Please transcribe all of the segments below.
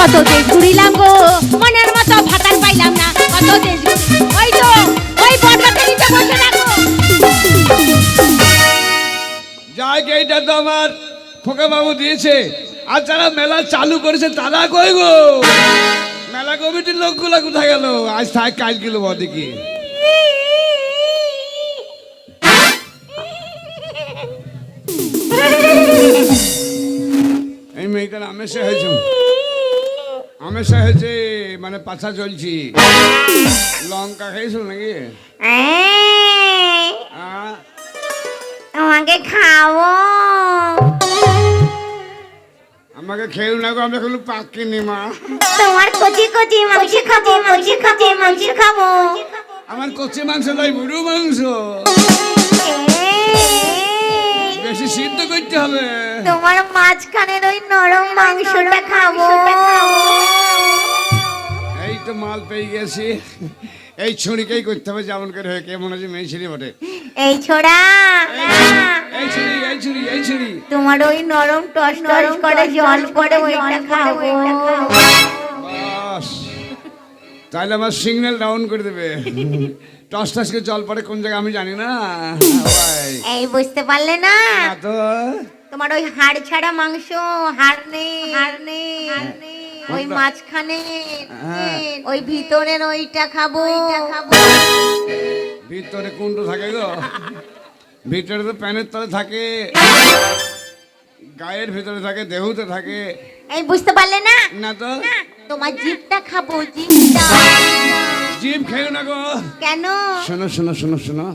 কত দেশ ঘুরিলাম গো, মনের মতো ভাতার পাইলাম না। কত দেশ ওই তো ওই বটগাছের নিচে বসে রাখো। যাই এইটা তো আমার খোকা বাবু দিয়েছে। আর যারা মেলা চালু করেছে তারা কই গো? মেলা কমিটির লোকগুলা কোথায় গেল? আজ থাক কাজ গেল বদিকে। এই মেয়েটার আমেশা হয়েছে, আমেশা হয়েছে মানে পাছা চলছি। লঙ্কা খেয়েছো নাকি? তোমাকে খাবো। আমাকে খেয়ে না গো, আমরা কোনো পাকিনি মা। তোমার কচি কচি মাংস খাবো, কচি কচি মাংস খাবো। আমার কচি মাংস নয়, বুড়ো মাংস। বেশি সিদ্ধ করতে হবে। তোমার মাঝখানের ওই নরম মাংসটা খাবো। এই তো মাল পেয়ে গেছি। এই ছুরিকেই করতে হবে যেমন করে হয়। কেমন আছে মেয়ে ছিঁড়ি বটে। এই ছোড়া, এই ছুরি, এই ছুরি, এই ছুরি। তোমার ওই নরম টস টস করে জল পড়ে ওইটা খাবো। বাস, তাহলে আমার সিগন্যাল ডাউন করে দেবে। টস টসকে জল পড়ে কোন জায়গায় আমি জানি না। এই বুঝতে পারলে না? তো তোমার ওই হাড় ছাড়া মাংস, হাড় নেই, হাড় নেই, ওই মাঝখানে ওই ভিতরের ওইটা খাবো। ভিতরে কোনটা থাকে গো? ভিতরে তো প্যানের তলে থাকে, গায়ের ভিতরে থাকে, দেহুতে থাকে। এই বুঝতে পারলে না? না তো। তোমার জিভটা খাবো, জিভটা। জিভ খেও না গো। কেন? শোনো শোনো শোনো শোনো,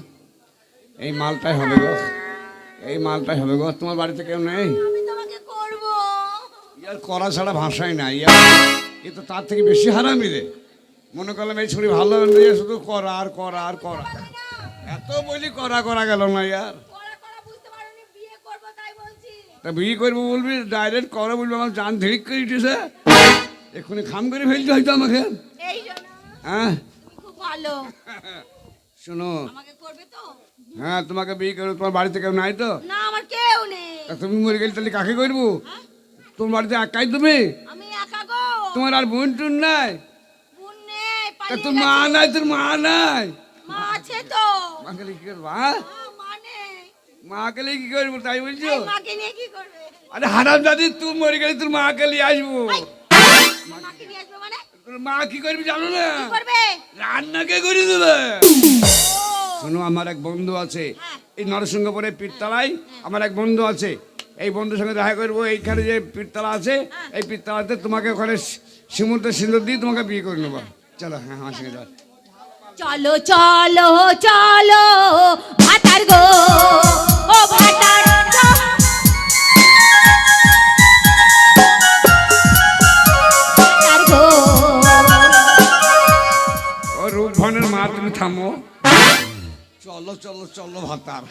এই মালটাই হবে গো, এই মালটাই হবে গো। তোমার বাড়িতে কেউ নেই? আমি তোমাকে করব। ইয়ার করা ছাড়া ভাষাই নাই। ইয়ার এ তো তার থেকে বেশি হারামি রে। মনে করলাম এই ছুরি ভালো নিয়ে শুধু করা আর করা আর করা। এত বলি করা করা গেল না ইয়ার। তা বিয়ে করবো বলবি, ডাইরেক্ট করো বলবি, আমার জান ধিড়িক করে উঠেছে। এক্ষুনি খাম করে ফেলতে হয়তো আমাকে। হ্যাঁ খুব ভালো। শোনো, আমাকে করবে তো? হ্যাঁ তোমাকে বিয়ে করবো। তোমার বাড়িতে কেউ নাই তো? না, আমার কেউ নেই। তা তুমি মরে গেলে তাহলে কাকে করবো? তোমার বাড়িতে একাই তুমি? আমি একা গো। তোমার আর বোন টুন নাই? বোন নেই, তা পালিয়ে তোর মা গেছে। নাই? তোর মা নাই? মা আছে তো। মাকে কি করবো? হ্যাঁ মা নেই। মাকে কি করবো তাই বলছো? এই মাকে নিয়ে কি করবে? আরে হারাম দাদি, তুই মরে গেলে তোর মাকে নিয়ে আসবো। মাকে নিয়ে আসবে মানে? তোর মা কি করবি জানো না? কি করবে? রান্না কে করে দেবে? শোনো, আমার এক বন্ধু আছে এই নরসিংহপুরে পীরতলায়। আমার এক বন্ধু আছে, এই বন্ধুর সঙ্গে দেখা করবো। এইখানে যে পীরতলা আছে, এই পীরতলাতে তোমাকে ওখানে সিমুতে সিঁদুর দিয়ে তোমাকে বিয়ে করে নেবো। চলো, হ্যাঁ আমার সঙ্গে যাও। চলো চলো চলো ভাতার গো, ও ভাতার গো। ভাতার গো। ও রূপধনের মা, তুমি থামো। চলো চলো চলো ভাতার।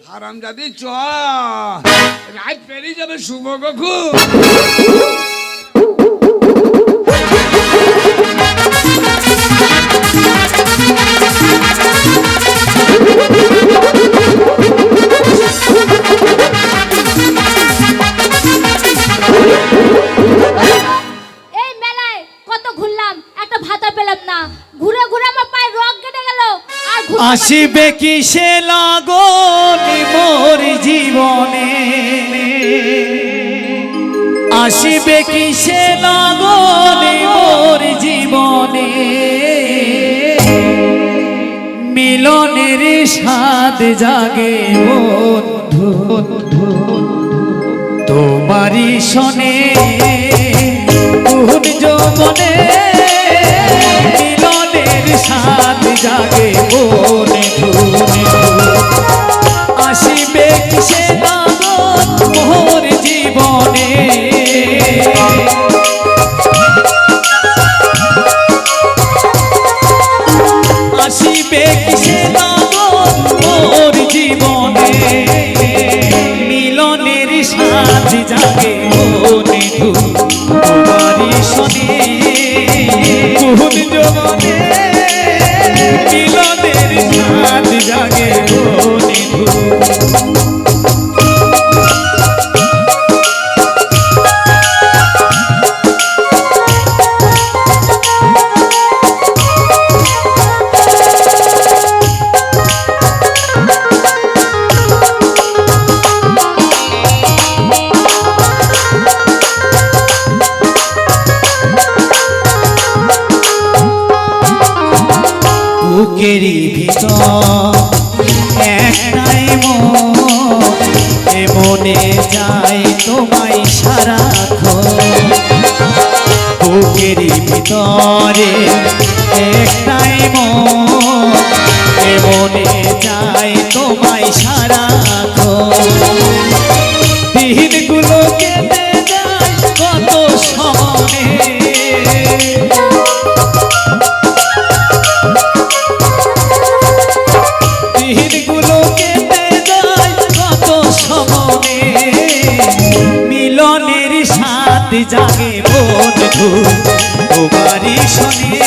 হারাম জাদি চ, রাত পেরিয়ে যাবে শুভ গখু। এই মেলায় কত ঘুরলাম, একটা ভাতা পেলাম না। ঘুরে ঘুরে আমার পায়ে রগ কেটে গেল। আর আসিবে কি সে লাগনি মোর জীবনে, আসিবে কি সে লাগনি মোর জীবনে, মিলনের স্বাদ জাগে বন্ধু তোমারি শোনে কোন যৌবনে, মিলনের স্বাদ জাগে মনে ধুনে। আসিবে কিসে লাগন মোর জীবনে, আসিবে কিসে লাগন মোর জীবনে, মিলনের স্বাদ জাগে মনে তোমারি শোনে কোন যৌবনে, মিলনের স্বাদ জাগে মনে বুকেরই ভিতর একটাই মনে যায় তোমায় সারাক্ষণ বুকেরই ভিতরে একটাই মনে যায় তোমায় সারাক্ষণ দিনগুলো কেটে যায় কত সময়ে দিনগুলো কেটে যায় কত সময়ে মিলনের সাথ জাগে বন্ধু তোমারই শোনে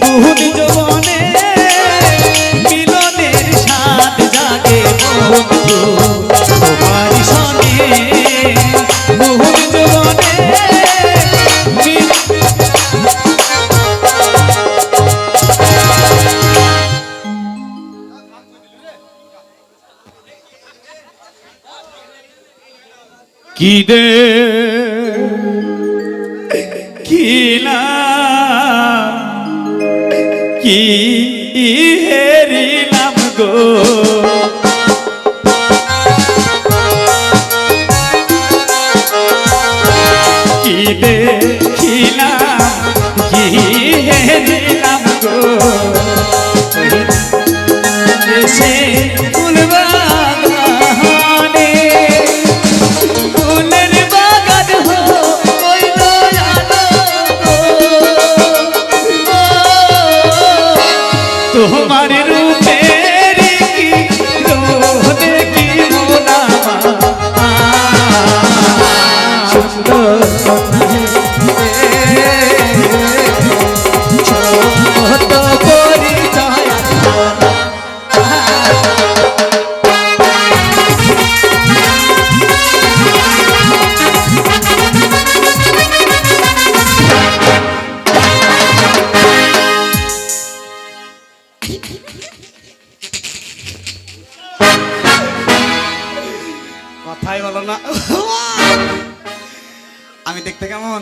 বহু জীবনে মিলনের সাথ জাগে বন্ধু তোমারই শোনে বহু জীবনে কি দে কিলা কি হেরিলাম গো কি দেখিলাম কি হেরিলাম গো দেশে ফুলবাগানে ফুলের বাগান হইল আলো গো। তোমার রূপের কি রোদে কি মোনামা সুন্দর ছোট পরিচয় কথাই বলো না। আমি দেখতে কেমন?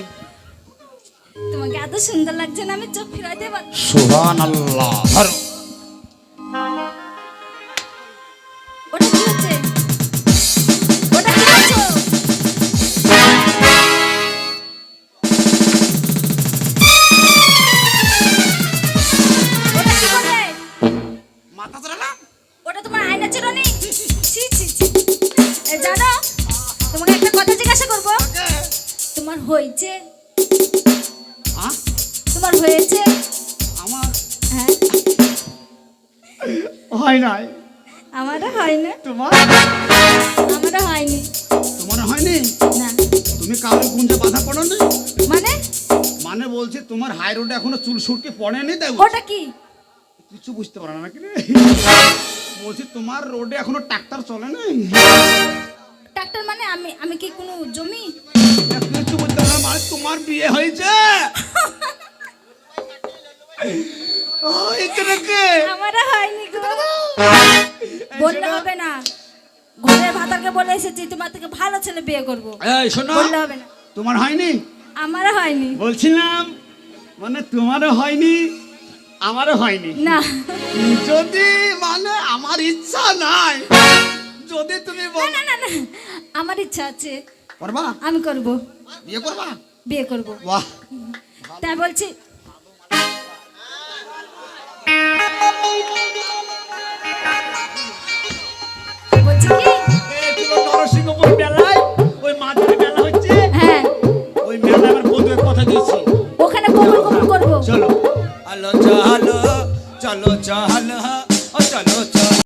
তোমাকে এত সুন্দর লাগছে না, আমি চোখ ফিরাইতে পারছি না। সুবহানাল্লাহ। ধরো। ওটা কি হচ্ছে? ওটা কি করছো? ওটা কি করলে? মাথা চড়ালাম। ওটা তোমার আয়না চিরুনি? ছি ছি ছি। এ জানো, তোমাকে একটা কথা জিজ্ঞাসা করবো। তোমার হয়েছে? হ্যাঁ? তোমার হয়েছে? আমার হ্যাঁ, হয় নাই। আমারও হয় না। তোমার আমারও হয়নি। তোমার হয়নি? না তুমি কারো গুঞ্জে বাধা পড়ো নি? মানে মানে বলছি তোমার হাই রোডে এখনো চুল সুরকে পড়েনি তাই বলছি। ওটা কি? কিছু বুঝতে পারো না নাকি রে? বলছি তোমার রোডে এখনো ট্রাক্টর চলে নাই। ডাক্তার মানে আমি কি কোনো জমি? কিছু বুঝতে পারো না, মানে তোমার বিয়ে হয়েছে। ও, এখানে কে? আমারও হয়নি গো। বললে হবে না, ঘরের ভাতারকে বলে এসেছি তোমার থেকে ভালো ছেলে বিয়ে করবো। এই শোনো, বললে হবে না, তোমার হয়নি? আমারও হয়নি। বলছিলাম মানে তোমারও হয়নি আমারও হয়নি। না যদি মানে আমার ইচ্ছা নাই, যদি তুমি না বল- না না না, আমার ইচ্ছা আছে, করবা, আমি করব, বিয়ে করবা। বিয়ে করব। বাহ, তাই বলছি বলছি কি, এই তুমি নরসিংহপুর মেলায় ওই মাঝে মেলা হচ্ছে, হ্যাঁ ওই মেলায় আমার বন্ধুকে কথা দিয়েছি। ওখানে কবুল কবুল করবো। চলো, চলো চলো চলো চলো